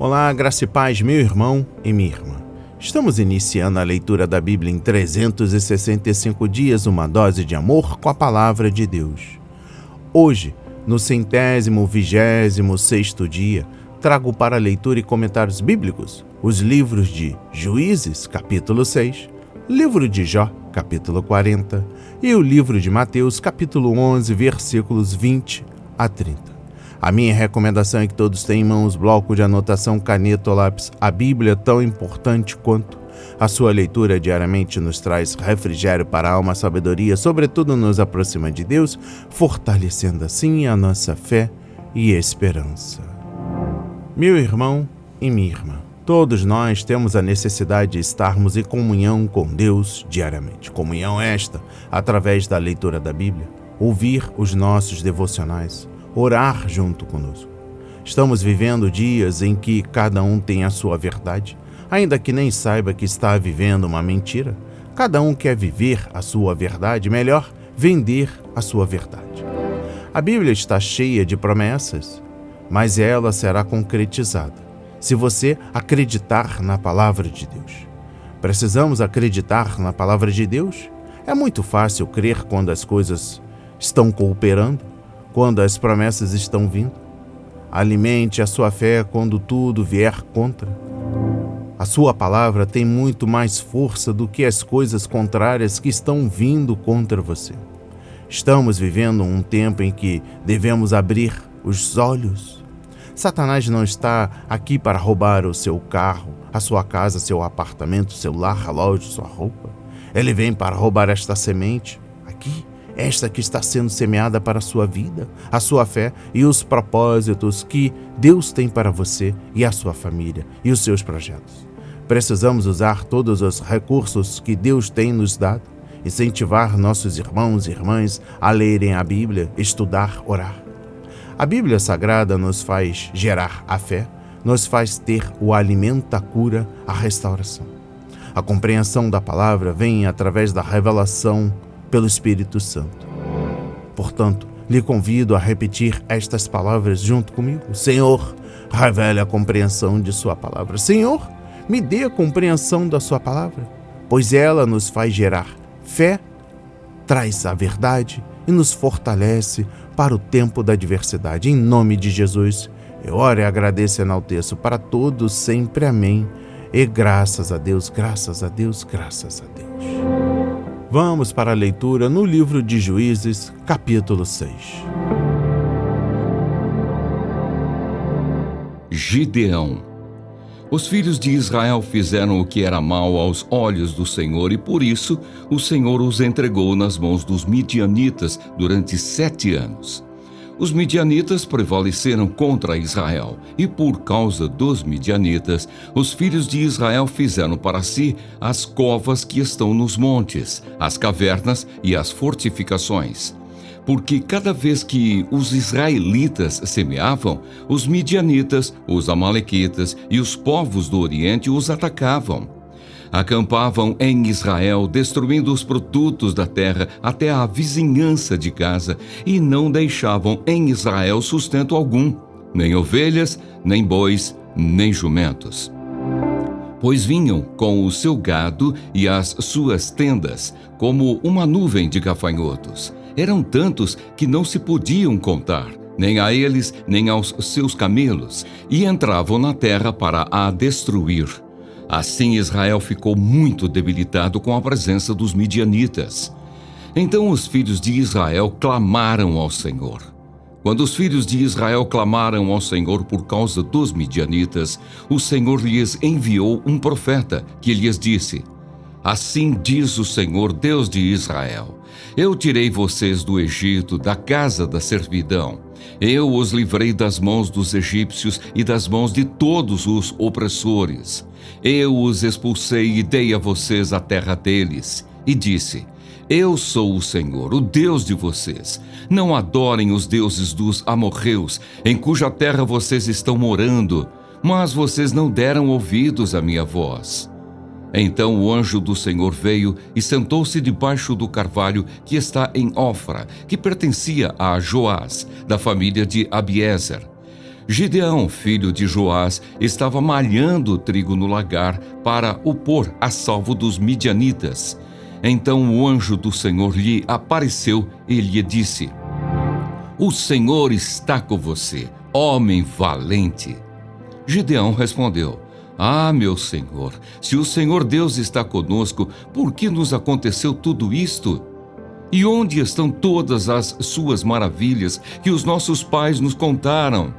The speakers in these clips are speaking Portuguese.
Olá, graça e paz, meu irmão e minha irmã. Estamos iniciando a leitura da Bíblia em 365 dias, uma dose de amor com a Palavra de Deus. Hoje, no 126º dia, trago para leitura e comentários bíblicos os livros de Juízes, capítulo 6, livro de Jó, capítulo 40, e o livro de Mateus, capítulo 11, versículos 20 a 30. A minha recomendação é que todos tenham em mãos bloco de anotação, caneta ou lápis. A Bíblia é tão importante quanto. A sua leitura diariamente nos traz refrigério para a alma, sabedoria, sobretudo nos aproxima de Deus, fortalecendo assim a nossa fé e esperança. Meu irmão e minha irmã, todos nós temos a necessidade de estarmos em comunhão com Deus diariamente. Comunhão esta, através da leitura da Bíblia, ouvir os nossos devocionais, orar junto conosco. Estamos vivendo dias em que cada um tem a sua verdade, ainda que nem saiba que está vivendo uma mentira. Cada um quer viver a sua verdade, melhor, vender a sua verdade. A Bíblia está cheia de promessas, mas ela será concretizada se você acreditar na palavra de Deus. Precisamos acreditar na palavra de Deus? É muito fácil crer quando as coisas estão cooperando, quando as promessas estão vindo. Alimente a sua fé quando tudo vier contra. A sua palavra tem muito mais força do que as coisas contrárias que estão vindo contra você. Estamos vivendo um tempo em que devemos abrir os olhos. Satanás não está aqui para roubar o seu carro, a sua casa, seu apartamento, seu lar, relógio, sua roupa. Ele vem para roubar esta semente aqui, esta que está sendo semeada para a sua vida, a sua fé e os propósitos que Deus tem para você e a sua família e os seus projetos. Precisamos usar todos os recursos que Deus tem nos dado, incentivar nossos irmãos e irmãs a lerem a Bíblia, estudar, orar. A Bíblia Sagrada nos faz gerar a fé, nos faz ter o alimento, a cura, a restauração. A compreensão da palavra vem através da revelação pelo Espírito Santo. Portanto, lhe convido a repetir estas palavras junto comigo. Senhor, revele a compreensão de sua palavra. Senhor, me dê a compreensão da sua palavra, pois ela nos faz gerar fé, traz a verdade e nos fortalece para o tempo da adversidade. Em nome de Jesus, eu oro e agradeço e enalteço para todos sempre. Amém. E graças a Deus, graças a Deus, graças a Deus. Vamos para a leitura no livro de Juízes, capítulo 6. Gideão. Os filhos de Israel fizeram o que era mal aos olhos do Senhor, e por isso o Senhor os entregou nas mãos dos midianitas durante 7 anos. Os midianitas prevaleceram contra Israel, e por causa dos midianitas, os filhos de Israel fizeram para si as covas que estão nos montes, as cavernas e as fortificações. Porque cada vez que os israelitas semeavam, os midianitas, os amalequitas e os povos do Oriente os atacavam. Acampavam em Israel, destruindo os produtos da terra até a vizinhança de Gaza, e não deixavam em Israel sustento algum, nem ovelhas, nem bois, nem jumentos. Pois vinham com o seu gado e as suas tendas, como uma nuvem de gafanhotos. Eram tantos que não se podiam contar, nem a eles, nem aos seus camelos, e entravam na terra para a destruir. Assim Israel ficou muito debilitado com a presença dos midianitas. Então os filhos de Israel clamaram ao Senhor. Quando os filhos de Israel clamaram ao Senhor por causa dos midianitas, o Senhor lhes enviou um profeta que lhes disse: Assim diz o Senhor, Deus de Israel: Eu tirei vocês do Egito, da casa da servidão. Eu os livrei das mãos dos egípcios e das mãos de todos os opressores. Eu os expulsei e dei a vocês a terra deles. E disse: Eu sou o Senhor, o Deus de vocês. Não adorem os deuses dos amorreus, em cuja terra vocês estão morando. Mas vocês não deram ouvidos à minha voz. Então o anjo do Senhor veio e sentou-se debaixo do carvalho que está em Ofra, que pertencia a Joás, da família de Abiezer. Gideão, filho de Joás, estava malhando o trigo no lagar para o pôr a salvo dos midianitas. Então o anjo do Senhor lhe apareceu e lhe disse: O Senhor está com você, homem valente. Gideão respondeu: Ah, meu Senhor, se o Senhor Deus está conosco, por que nos aconteceu tudo isto? E onde estão todas as suas maravilhas que os nossos pais nos contaram?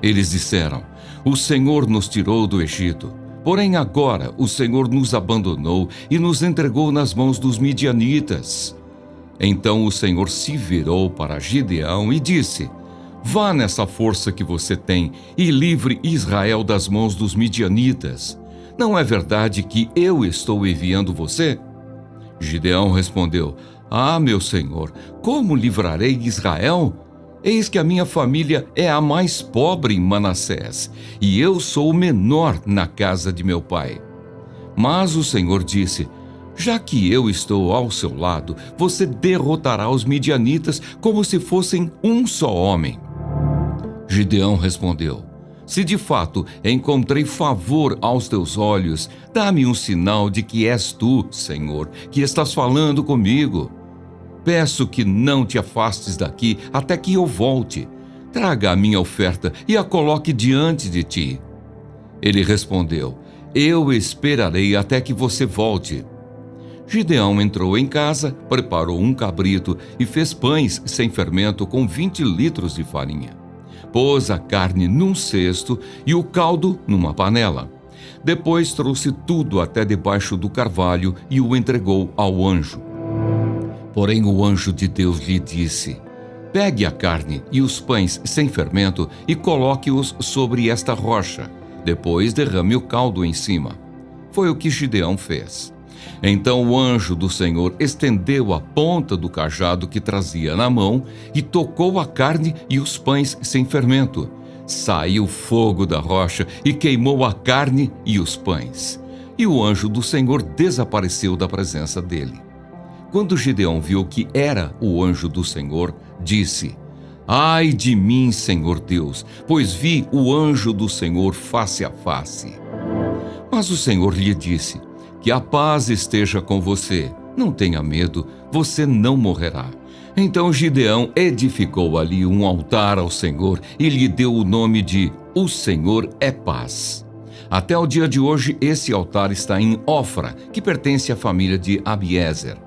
Eles disseram: O Senhor nos tirou do Egito. Porém agora o Senhor nos abandonou e nos entregou nas mãos dos midianitas. Então o Senhor se virou para Gideão e disse: Vá nessa força que você tem e livre Israel das mãos dos midianitas. Não é verdade que eu estou enviando você? Gideão respondeu: Ah, meu Senhor, como livrarei Israel? Eis que a minha família é a mais pobre em Manassés, e eu sou o menor na casa de meu pai. Mas o Senhor disse: Já que eu estou ao seu lado, você derrotará os midianitas como se fossem um só homem. Gideão respondeu: Se de fato encontrei favor aos teus olhos, dá-me um sinal de que és tu, Senhor, que estás falando comigo. Peço que não te afastes daqui até que eu volte. Traga a minha oferta e a coloque diante de ti. Ele respondeu: Eu esperarei até que você volte. Gideão entrou em casa, preparou um cabrito e fez pães sem fermento com 20 litros de farinha. Pôs a carne num cesto e o caldo numa panela. Depois trouxe tudo até debaixo do carvalho e o entregou ao anjo. Porém o anjo de Deus lhe disse: Pegue a carne e os pães sem fermento e coloque-os sobre esta rocha. Depois derrame o caldo em cima. Foi o que Gideão fez. Então o anjo do Senhor estendeu a ponta do cajado que trazia na mão e tocou a carne e os pães sem fermento. Saiu fogo da rocha e queimou a carne e os pães. E o anjo do Senhor desapareceu da presença dele. Quando Gideão viu que era o anjo do Senhor, disse: Ai de mim, Senhor Deus, pois vi o anjo do Senhor face a face. Mas o Senhor lhe disse: Que a paz esteja com você. Não tenha medo, você não morrerá. Então Gideão edificou ali um altar ao Senhor e lhe deu o nome de O Senhor é Paz. Até o dia de hoje, esse altar está em Ofra, que pertence à família de Abiezer.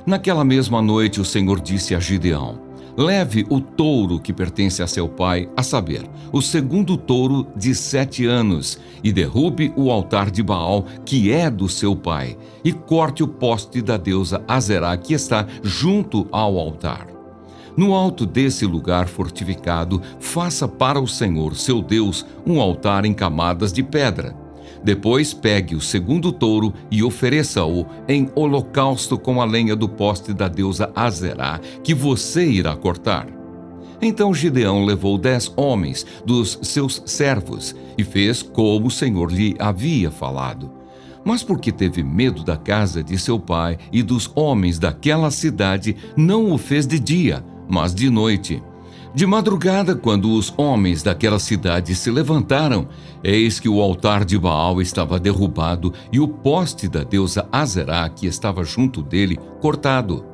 Naquela mesma noite, o Senhor disse a Gideão: Leve o touro que pertence a seu pai, a saber, o segundo touro de 7 anos, e derrube o altar de Baal, que é do seu pai, e corte o poste da deusa Azerá, que está junto ao altar. No alto desse lugar fortificado, faça para o Senhor, seu Deus, um altar em camadas de pedra. Depois pegue o segundo touro e ofereça-o em holocausto com a lenha do poste da deusa Azerá, que você irá cortar. Então Gideão levou 10 homens dos seus servos e fez como o Senhor lhe havia falado. Mas porque teve medo da casa de seu pai e dos homens daquela cidade, não o fez de dia, mas de noite. De madrugada, quando os homens daquela cidade se levantaram, eis que o altar de Baal estava derrubado e o poste da deusa Azerá, que estava junto dele, cortado.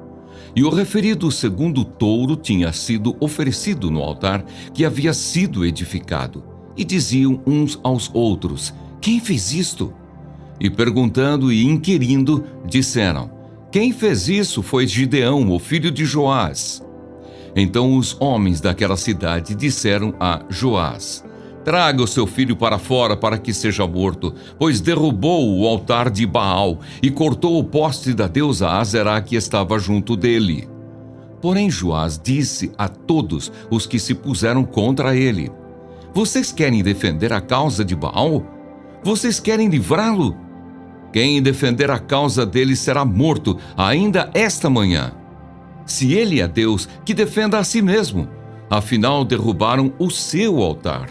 E o referido segundo touro tinha sido oferecido no altar que havia sido edificado. E diziam uns aos outros: Quem fez isto? E perguntando e inquirindo, disseram: Quem fez isso foi Gideão, o filho de Joás. Então os homens daquela cidade disseram a Joás: Traga o seu filho para fora para que seja morto, pois derrubou o altar de Baal e cortou o poste da deusa Azerá que estava junto dele. Porém Joás disse a todos os que se puseram contra ele: Vocês querem defender a causa de Baal? Vocês querem livrá-lo? Quem defender a causa dele será morto ainda esta manhã. Se ele é Deus, que defenda a si mesmo. Afinal, derrubaram o seu altar.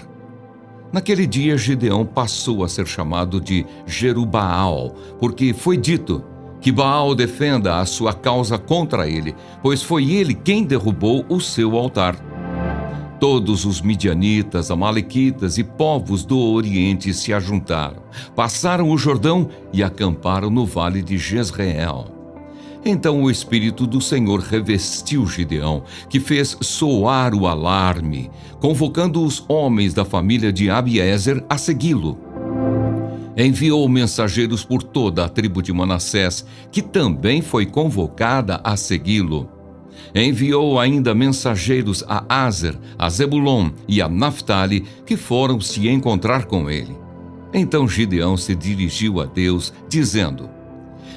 Naquele dia, Gideão passou a ser chamado de Jerubaal, porque foi dito: que Baal defenda a sua causa contra ele, pois foi ele quem derrubou o seu altar. Todos os midianitas, amalequitas e povos do Oriente se ajuntaram, passaram o Jordão e acamparam no vale de Jezreel. Então o Espírito do Senhor revestiu Gideão, que fez soar o alarme, convocando os homens da família de Abiezer a segui-lo. Enviou mensageiros por toda a tribo de Manassés, que também foi convocada a segui-lo. Enviou ainda mensageiros a Aser, a Zebulon e a Naftali, que foram se encontrar com ele. Então Gideão se dirigiu a Deus, dizendo: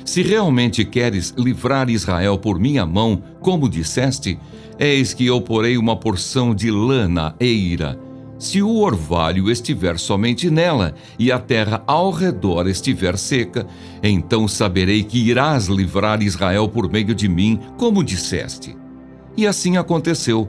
Se realmente queres livrar Israel por minha mão, como disseste, eis que eu porei uma porção de lã na eira. Se o orvalho estiver somente nela e a terra ao redor estiver seca, então saberei que irás livrar Israel por meio de mim, como disseste. E assim aconteceu.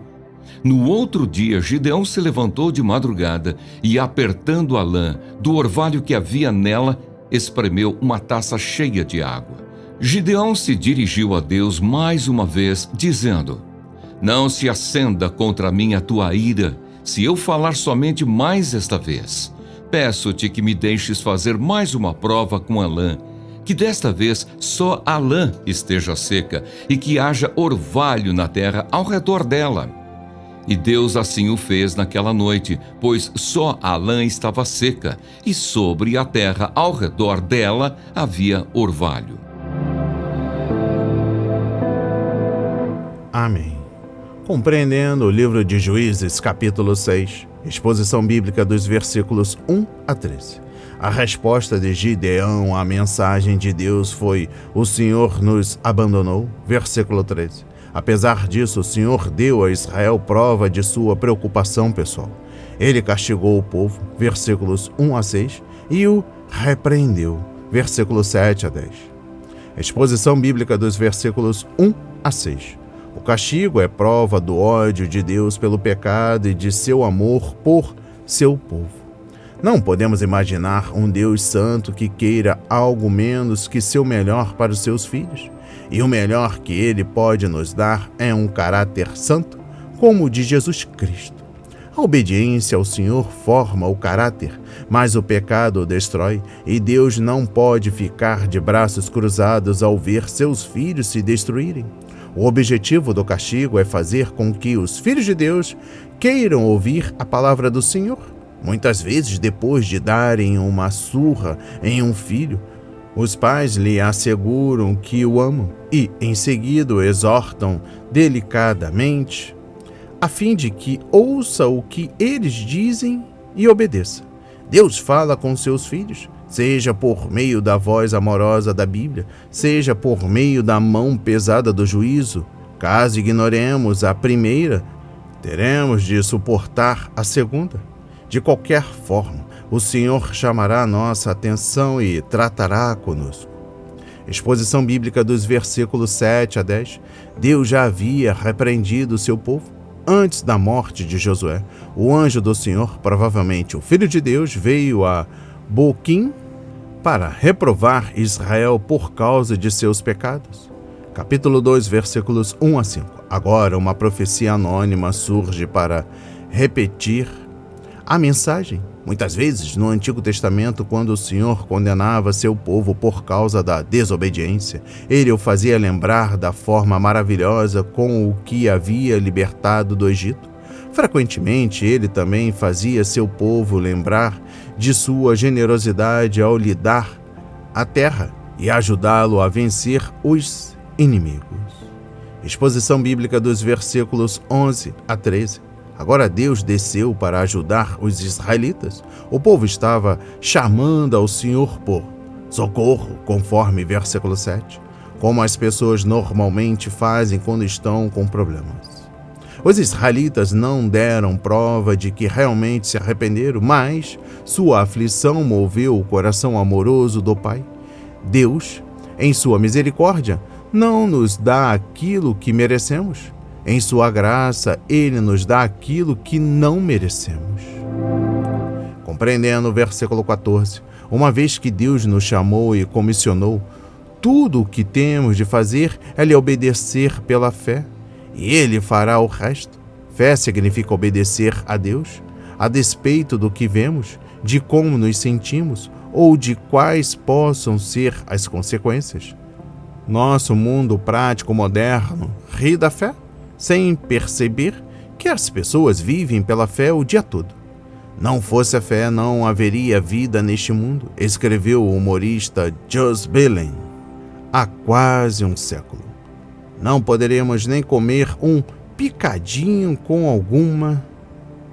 No outro dia, Gideão se levantou de madrugada e, apertando a lã do orvalho que havia nela, espremeu uma taça cheia de água. Gideão se dirigiu a Deus mais uma vez, dizendo: Não se acenda contra mim a tua ira, se eu falar somente mais esta vez. Peço-te que me deixes fazer mais uma prova com a lã, que desta vez só a lã esteja seca e que haja orvalho na terra ao redor dela. E Deus assim o fez naquela noite, pois só a lã estava seca e sobre a terra ao redor dela havia orvalho. Amém. Compreendendo o livro de Juízes, capítulo 6, exposição bíblica dos versículos 1 a 13. A resposta de Gideão à mensagem de Deus foi: O Senhor nos abandonou, versículo 13. Apesar disso, o Senhor deu a Israel prova de sua preocupação pessoal. Ele castigou o povo, versículos 1 a 6, e o repreendeu, versículos 7 a 10. Exposição bíblica dos versículos 1 a 6. O castigo é prova do ódio de Deus pelo pecado e de seu amor por seu povo. Não podemos imaginar um Deus santo que queira algo menos que seu melhor para os seus filhos. E o melhor que ele pode nos dar é um caráter santo, como o de Jesus Cristo. A obediência ao Senhor forma o caráter, mas o pecado o destrói, e Deus não pode ficar de braços cruzados ao ver seus filhos se destruírem. O objetivo do castigo é fazer com que os filhos de Deus queiram ouvir a palavra do Senhor. Muitas vezes, depois de darem uma surra em um filho, os pais lhe asseguram que o amam e, em seguida, o exortam delicadamente, a fim de que ouça o que eles dizem e obedeça. Deus fala com seus filhos, seja por meio da voz amorosa da Bíblia, seja por meio da mão pesada do juízo. Caso ignoremos a primeira, teremos de suportar a segunda. De qualquer forma, o Senhor chamará a nossa atenção e tratará conosco. Exposição bíblica dos versículos 7 a 10. Deus já havia repreendido o seu povo. Antes da morte de Josué, o anjo do Senhor, provavelmente o Filho de Deus, veio a Boquim para reprovar Israel por causa de seus pecados. Capítulo 2, versículos 1 a 5. Agora, uma profecia anônima surge para repetir a mensagem. Muitas vezes, no Antigo Testamento, quando o Senhor condenava seu povo por causa da desobediência, ele o fazia lembrar da forma maravilhosa com o que havia libertado do Egito. Frequentemente, ele também fazia seu povo lembrar de sua generosidade ao lhe dar a terra e ajudá-lo a vencer os inimigos. Exposição bíblica dos versículos 11 a 13. Agora Deus desceu para ajudar os israelitas. O povo estava chamando ao Senhor por socorro, conforme versículo 7, como as pessoas normalmente fazem quando estão com problemas. Os israelitas não deram prova de que realmente se arrependeram, mas sua aflição moveu o coração amoroso do Pai. Deus, em sua misericórdia, não nos dá aquilo que merecemos. Em sua graça, ele nos dá aquilo que não merecemos. Compreendendo o versículo 14, uma vez que Deus nos chamou e comissionou, tudo o que temos de fazer é lhe obedecer pela fé, e ele fará o resto. Fé significa obedecer a Deus, a despeito do que vemos, de como nos sentimos ou de quais possam ser as consequências. Nosso mundo prático moderno ri da fé, sem perceber que as pessoas vivem pela fé o dia todo. Não fosse a fé, não haveria vida neste mundo, escreveu o humorista Joss Whedon há quase um século. Não poderemos nem comer um picadinho com alguma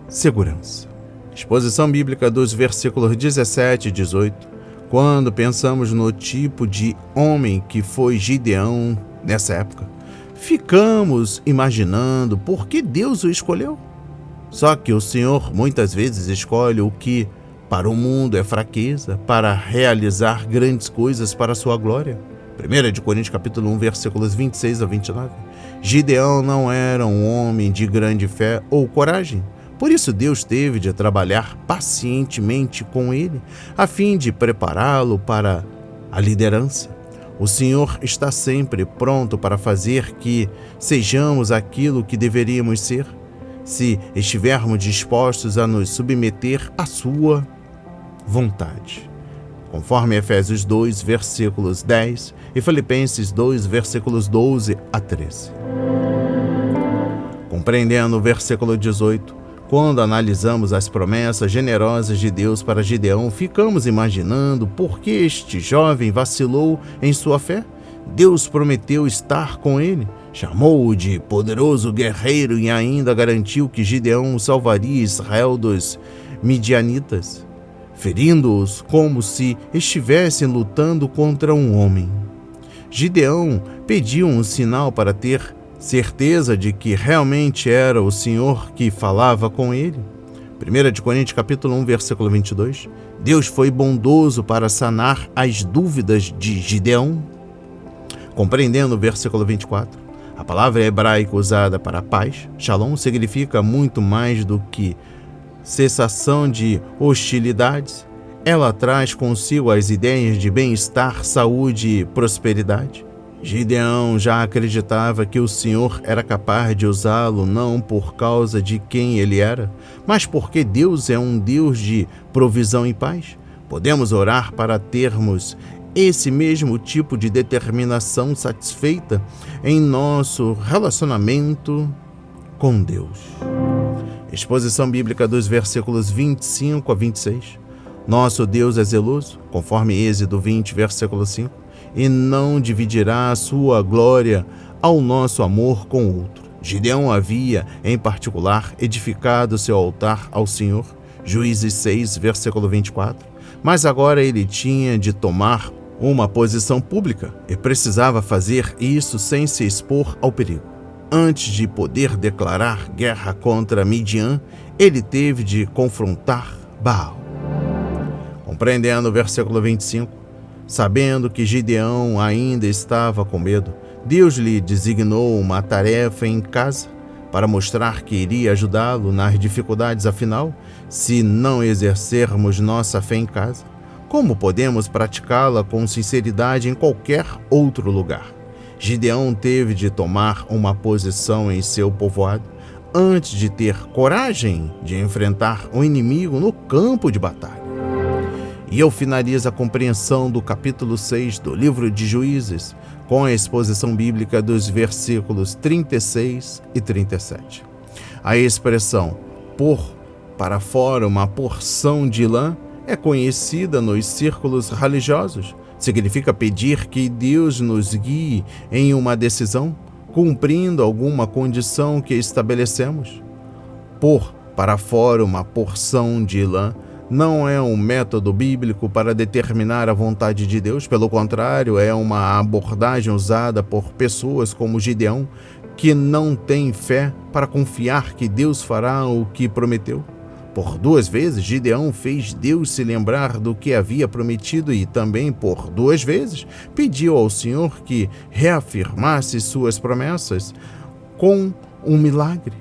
segurança. Exposição bíblica dos versículos 17 e 18. Quando pensamos no tipo de homem que foi Gideão nessa época, ficamos imaginando por que Deus o escolheu. Só que o Senhor muitas vezes escolhe o que para o mundo é fraqueza, para realizar grandes coisas para a sua glória. 1 Coríntios capítulo 1, versículos 26 a 29. Gideão não era um homem de grande fé ou coragem. Por isso Deus teve de trabalhar pacientemente com ele, a fim de prepará-lo para a liderança. O Senhor está sempre pronto para fazer que sejamos aquilo que deveríamos ser, se estivermos dispostos a nos submeter à sua vontade. Conforme Efésios 2, versículos 10 e Filipenses 2, versículos 12 a 13. Compreendendo o versículo 18, quando analisamos as promessas generosas de Deus para Gideão, ficamos imaginando por que este jovem vacilou em sua fé. Deus prometeu estar com ele, chamou-o de poderoso guerreiro e ainda garantiu que Gideão salvaria Israel dos midianitas, ferindo-os como se estivessem lutando contra um homem. Gideão pediu um sinal para ter certeza de que realmente era o Senhor que falava com ele. 1 Coríntios capítulo 1, versículo 22. Deus foi bondoso para sanar as dúvidas de Gideão. Compreendendo o versículo 24, a palavra hebraica usada para paz, shalom, significa muito mais do que cessação de hostilidades. Ela traz consigo as ideias de bem-estar, saúde e prosperidade. Gideão já acreditava que o Senhor era capaz de usá-lo não por causa de quem ele era, mas porque Deus é um Deus de provisão e paz. Podemos orar para termos esse mesmo tipo de determinação satisfeita em nosso relacionamento com Deus. Exposição bíblica dos versículos 25 a 26. Nosso Deus é zeloso, conforme Êxodo 20, versículo 5. E não dividirá a sua glória ao nosso amor com outro. Gideão havia, em particular, edificado seu altar ao Senhor, Juízes 6, versículo 24, mas agora ele tinha de tomar uma posição pública e precisava fazer isso sem se expor ao perigo. Antes de poder declarar guerra contra Midian, ele teve de confrontar Baal. Compreendendo o versículo 25, sabendo que Gideão ainda estava com medo, Deus lhe designou uma tarefa em casa para mostrar que iria ajudá-lo nas dificuldades. Afinal, se não exercermos nossa fé em casa, como podemos praticá-la com sinceridade em qualquer outro lugar? Gideão teve de tomar uma posição em seu povoado antes de ter coragem de enfrentar o inimigo no campo de batalha. E eu finalizo a compreensão do capítulo 6 do livro de Juízes com a exposição bíblica dos versículos 36 e 37. A expressão pôr para fora uma porção de lã é conhecida nos círculos religiosos. Significa pedir que Deus nos guie em uma decisão, cumprindo alguma condição que estabelecemos. Pôr para fora uma porção de lã não é um método bíblico para determinar a vontade de Deus. Pelo contrário, é uma abordagem usada por pessoas como Gideão, que não têm fé para confiar que Deus fará o que prometeu. Por 2 vezes, Gideão fez Deus se lembrar do que havia prometido e também, por 2 vezes, pediu ao Senhor que reafirmasse suas promessas com um milagre.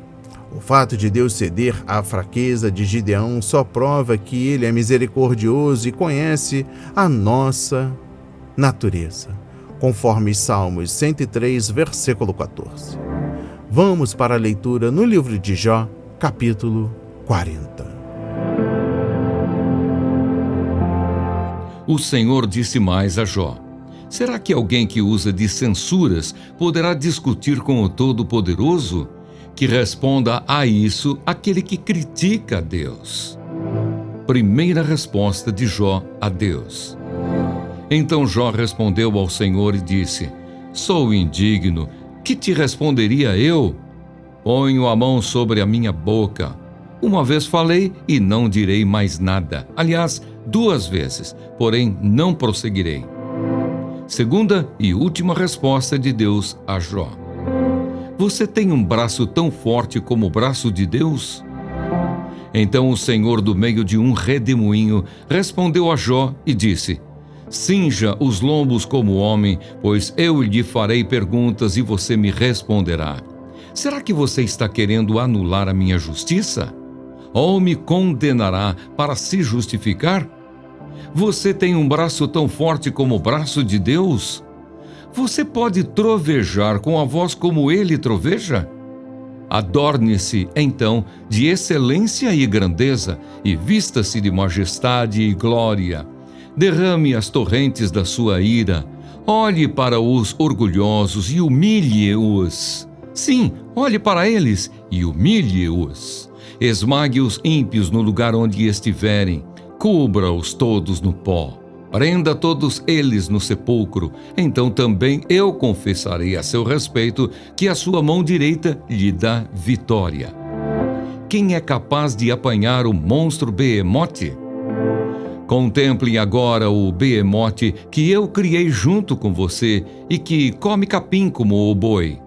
O fato de Deus ceder à fraqueza de Gideão só prova que ele é misericordioso e conhece a nossa natureza, conforme Salmos 103, versículo 14. Vamos para a leitura no livro de Jó, capítulo 40. O Senhor disse mais a Jó: será que alguém que usa de censuras poderá discutir com o Todo-Poderoso? Que responda a isso aquele que critica a Deus. Primeira resposta de Jó a Deus. Então Jó respondeu ao Senhor e disse: sou indigno, que te responderia eu? Ponho a mão sobre a minha boca. Uma vez falei e não direi mais nada. Aliás, 2 vezes, porém não prosseguirei. Segunda e última resposta de Deus a Jó: você tem um braço tão forte como o braço de Deus? Então o Senhor, do meio de um redemoinho, respondeu a Jó e disse: cinja os lombos como homem, pois eu lhe farei perguntas e você me responderá. Será que você está querendo anular a minha justiça? Ou me condenará para se justificar? Você tem um braço tão forte como o braço de Deus? Você pode trovejar com a voz como ele troveja? Adorne-se, então, de excelência e grandeza, e vista-se de majestade e glória. Derrame as torrentes da sua ira. Olhe para os orgulhosos e humilhe-os. Sim, olhe para eles e humilhe-os. Esmague os ímpios no lugar onde estiverem. Cubra-os todos no pó. Prenda todos eles no sepulcro. Então também eu confessarei a seu respeito que a sua mão direita lhe dá vitória. Quem é capaz de apanhar o monstro Behemote? Contemple agora o Behemote que eu criei junto com você e que come capim como o boi.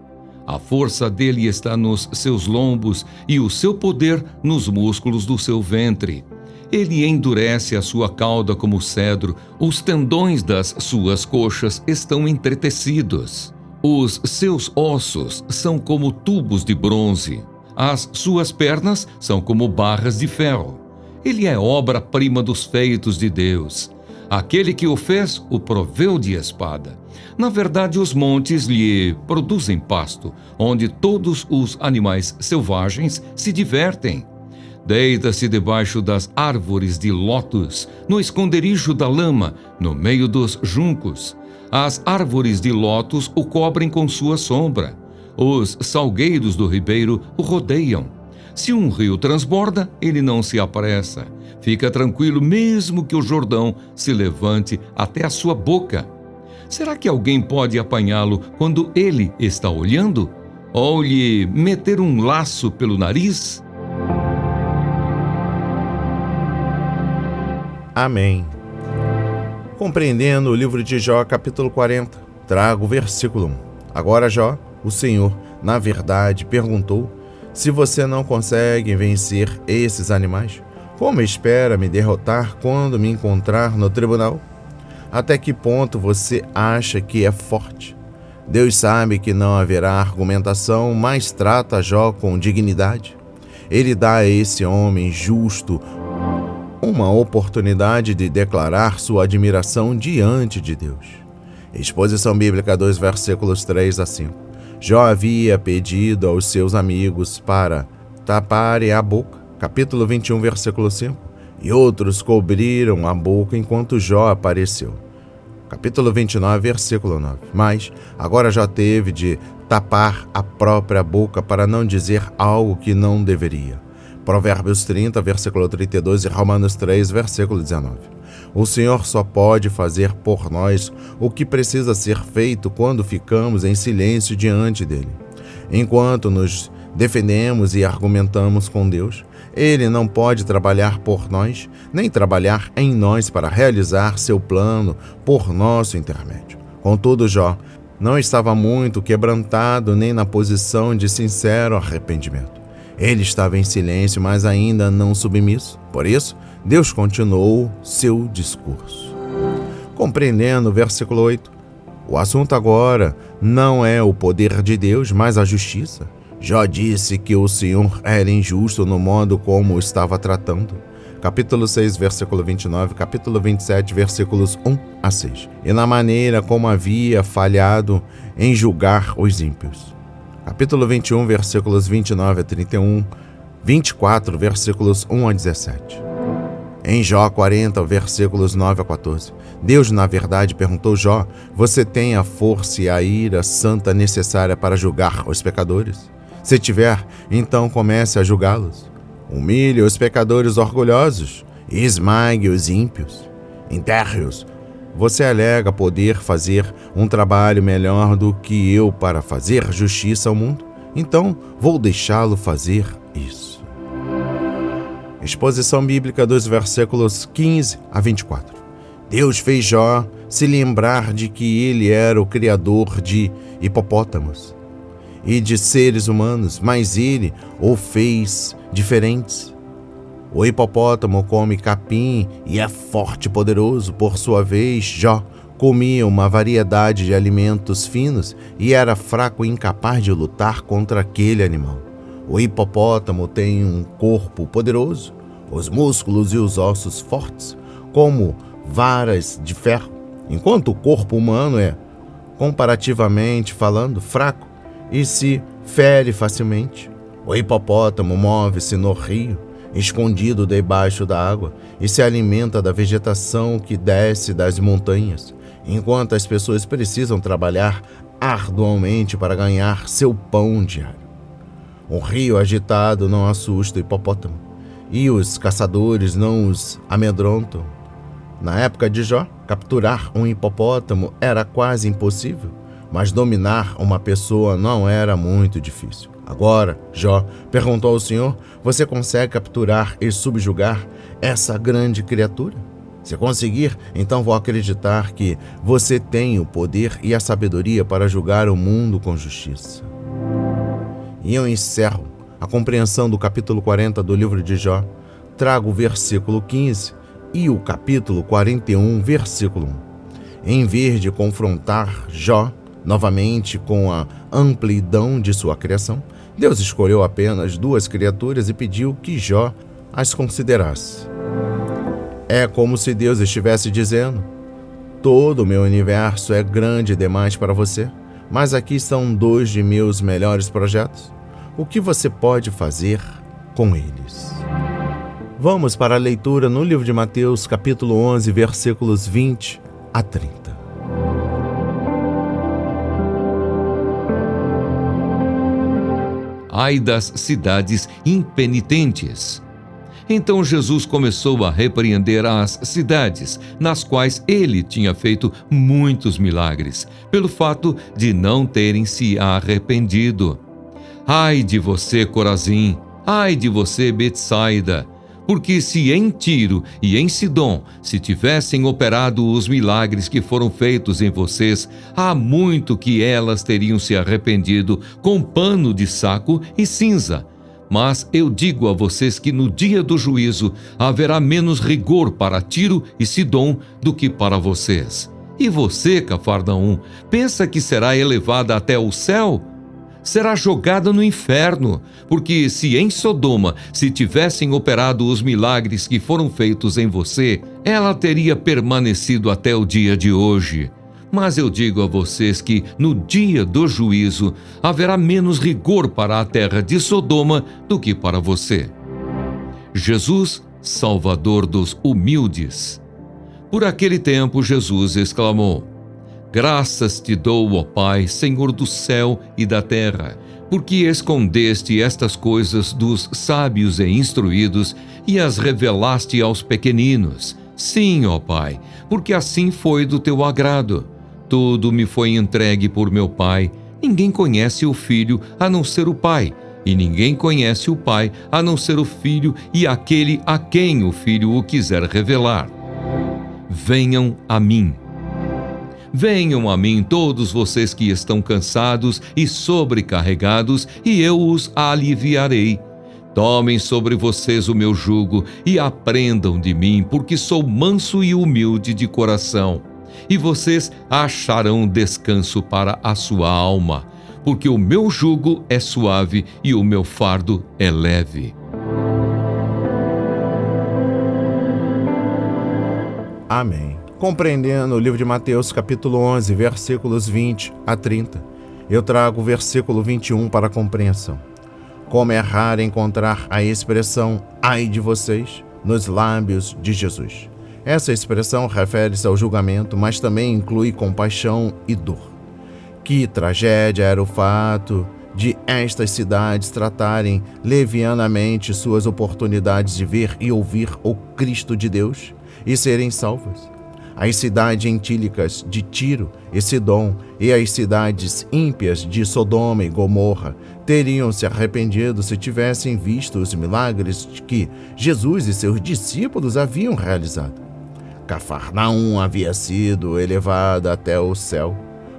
A força dele está nos seus lombos e o seu poder nos músculos do seu ventre. Ele endurece a sua cauda como cedro, os tendões das suas coxas estão entretecidos. Os seus ossos são como tubos de bronze. As suas pernas são como barras de ferro. Ele é obra-prima dos feitos de Deus. Aquele que o fez o proveu de espada. Na verdade, os montes lhe produzem pasto, onde todos os animais selvagens se divertem. Deita-se debaixo das árvores de lótus, no esconderijo da lama, no meio dos juncos. As árvores de lótus o cobrem com sua sombra. Os salgueiros do ribeiro o rodeiam. Se um rio transborda, ele não se apressa. Fica tranquilo mesmo que o Jordão se levante até a sua boca. Será que alguém pode apanhá-lo quando ele está olhando? Ou lhe meter um laço pelo nariz? Amém. Compreendendo o livro de Jó, capítulo 40, trago o versículo 1. Agora Jó, o Senhor, na verdade, perguntou: se você não consegue vencer esses animais, como espera me derrotar quando me encontrar no tribunal? Até que ponto você acha que é forte? Deus sabe que não haverá argumentação, mas trata Jó com dignidade. Ele dá a esse homem justo uma oportunidade de declarar sua admiração diante de Deus. Exposição Bíblica 2, versículos 3 a 5. Jó havia pedido aos seus amigos para taparem a boca, capítulo 21, versículo 5, e outros cobriram a boca enquanto Jó apareceu. Capítulo 29, versículo 9. Mas agora Jó teve de tapar a própria boca para não dizer algo que não deveria. Provérbios 30, versículo 32 e Romanos 3, versículo 19. O Senhor só pode fazer por nós o que precisa ser feito quando ficamos em silêncio diante dele. Enquanto nos defendemos e argumentamos com Deus, Ele não pode trabalhar por nós, nem trabalhar em nós para realizar seu plano por nosso intermédio. Contudo, Jó não estava muito quebrantado nem na posição de sincero arrependimento. Ele estava em silêncio, mas ainda não submisso. Por isso, Deus continuou seu discurso. Compreendendo o versículo 8, o assunto agora não é o poder de Deus, mas a justiça. Jó disse que o Senhor era injusto no modo como o estava tratando. Capítulo 6, versículo 29, capítulo 27, versículos 1 a 6. E na maneira como havia falhado em julgar os ímpios. capítulo 21, versículos 29 a 31, 24, versículos 1 a 17. Em Jó 40, versículos 9 a 14, Deus, na verdade, perguntou a Jó: você tem a força e a ira santa necessária para julgar os pecadores? Se tiver, então comece a julgá-los. Humilhe os pecadores orgulhosos e esmague os ímpios. Enterre-os. Você alega poder fazer um trabalho melhor do que eu para fazer justiça ao mundo? Então vou deixá-lo fazer isso. Exposição bíblica dos versículos 15 a 24. Deus fez Jó se lembrar de que ele era o criador de hipopótamos e de seres humanos, mas ele o fez diferentes. O hipopótamo come capim e é forte e poderoso. Por sua vez, Jó comia uma variedade de alimentos finos e era fraco e incapaz de lutar contra aquele animal. O hipopótamo tem um corpo poderoso, os músculos e os ossos fortes, como varas de ferro, enquanto o corpo humano é, comparativamente falando, fraco e se fere facilmente. O hipopótamo move-se no rio, escondido debaixo da água, e se alimenta da vegetação que desce das montanhas, enquanto as pessoas precisam trabalhar arduamente para ganhar seu pão diário. Um rio agitado não assusta o hipopótamo, e os caçadores não os amedrontam. Na época de Jó, capturar um hipopótamo era quase impossível, mas dominar uma pessoa não era muito difícil. Agora, Jó perguntou ao Senhor: você consegue capturar e subjugar essa grande criatura? Se conseguir, então vou acreditar que você tem o poder e a sabedoria para julgar o mundo com justiça. E eu encerro a compreensão do capítulo 40 do livro de Jó. Trago o versículo 15 e o capítulo 41, versículo 1. Em vez de confrontar Jó novamente com a amplidão de sua criação, Deus escolheu apenas duas criaturas e pediu que Jó as considerasse. É como se Deus estivesse dizendo: todo o meu universo é grande demais para você, mas aqui estão dois de meus melhores projetos. O que você pode fazer com eles? Vamos para a leitura no livro de Mateus, capítulo 11, versículos 20 a 30. Ai das cidades impenitentes! Então Jesus começou a repreender as cidades, nas quais ele tinha feito muitos milagres, pelo fato de não terem se arrependido. Ai de você, Corazim! Ai de você, Betsaida! Porque se em Tiro e em Sidom se tivessem operado os milagres que foram feitos em vocês, há muito que elas teriam se arrependido com pano de saco e cinza. Mas eu digo a vocês que no dia do juízo haverá menos rigor para Tiro e Sidom do que para vocês. E você, Cafarnaum, pensa que será elevada até o céu? Será jogada no inferno, porque se em Sodoma se tivessem operado os milagres que foram feitos em você, ela teria permanecido até o dia de hoje. Mas eu digo a vocês que no dia do juízo haverá menos rigor para a terra de Sodoma do que para você. Jesus, Salvador dos humildes. Por aquele tempo Jesus exclamou: graças te dou, ó Pai, Senhor do céu e da terra, porque escondeste estas coisas dos sábios e instruídos e as revelaste aos pequeninos. Sim, ó Pai, porque assim foi do teu agrado. Tudo me foi entregue por meu Pai. Ninguém conhece o Filho a não ser o Pai, e ninguém conhece o Pai a não ser o Filho e aquele a quem o Filho o quiser revelar. Venham a mim. Venham a mim todos vocês que estão cansados e sobrecarregados, e eu os aliviarei. Tomem sobre vocês o meu jugo e aprendam de mim, porque sou manso e humilde de coração. E vocês acharão descanso para a sua alma, porque o meu jugo é suave e o meu fardo é leve. Amém. Compreendendo o livro de Mateus, capítulo 11, versículos 20 a 30. Eu trago o versículo 21 para a compreensão. Como é raro encontrar a expressão "ai de vocês" nos lábios de Jesus. Essa expressão refere-se ao julgamento, mas também inclui compaixão e dor. Que tragédia era o fato de estas cidades tratarem levianamente suas oportunidades de ver e ouvir o Cristo de Deus e serem salvas. As cidades gentílicas de Tiro e Sidom e as cidades ímpias de Sodoma e Gomorra teriam se arrependido se tivessem visto os milagres que Jesus e seus discípulos haviam realizado. Cafarnaum havia sido elevada até o céu,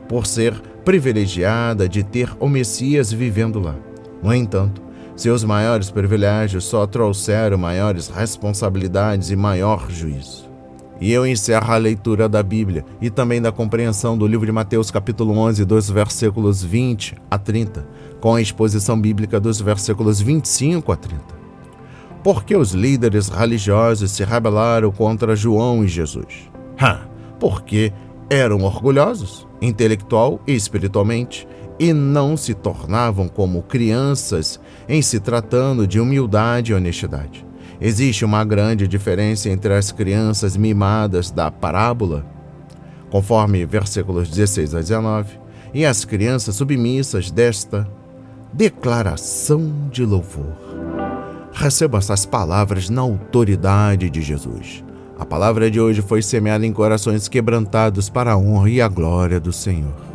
por ser privilegiada de ter o Messias vivendo lá. No entanto, seus maiores privilégios só trouxeram maiores responsabilidades e maior juízo. E eu encerro a leitura da Bíblia e também da compreensão do livro de Mateus capítulo 11, dos versículos 20 a 30, com a exposição bíblica dos versículos 25 a 30. Por que os líderes religiosos se rebelaram contra João e Jesus? Porque eram orgulhosos, intelectual e espiritualmente, e não se tornavam como crianças em se tratando de humildade e honestidade. Existe uma grande diferença entre as crianças mimadas da parábola, conforme versículos 16 a 19, e as crianças submissas desta declaração de louvor. Receba essas palavras na autoridade de Jesus. A palavra de hoje foi semeada em corações quebrantados para a honra e a glória do Senhor.